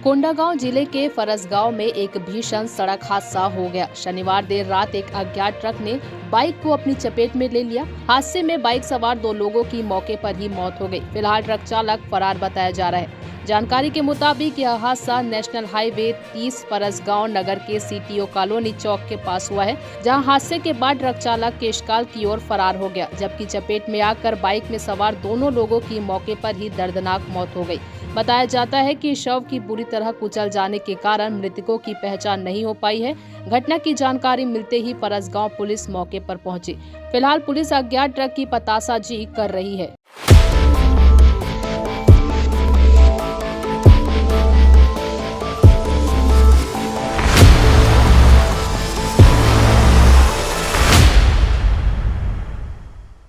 कोंडागांव जिले के फरसगांव में एक भीषण सड़क हादसा हो गया। शनिवार देर रात एक अज्ञात ट्रक ने बाइक को अपनी चपेट में ले लिया। हादसे में बाइक सवार 2 लोगों की मौके पर ही मौत हो गई। फिलहाल ट्रक चालक फरार बताया जा रहा है। जानकारी के मुताबिक यह हादसा नेशनल हाईवे 30 फरसगांव नगर के सीटीओ कॉलोनी चौक के पास हुआ है, जहां हादसे के बाद ट्रक चालक केशकाल की ओर फरार हो गया, जबकि चपेट में आकर बाइक में सवार दोनों लोगों की मौके पर ही दर्दनाक मौत हो गई। बताया जाता है कि शव की बुरी तरह कुचल जाने के कारण मृतकों की पहचान नहीं हो पाई है। घटना की जानकारी मिलते ही फरसगांव पुलिस मौके पर पहुंची। फिलहाल पुलिस अज्ञात ट्रक की पतासाजी कर रही है।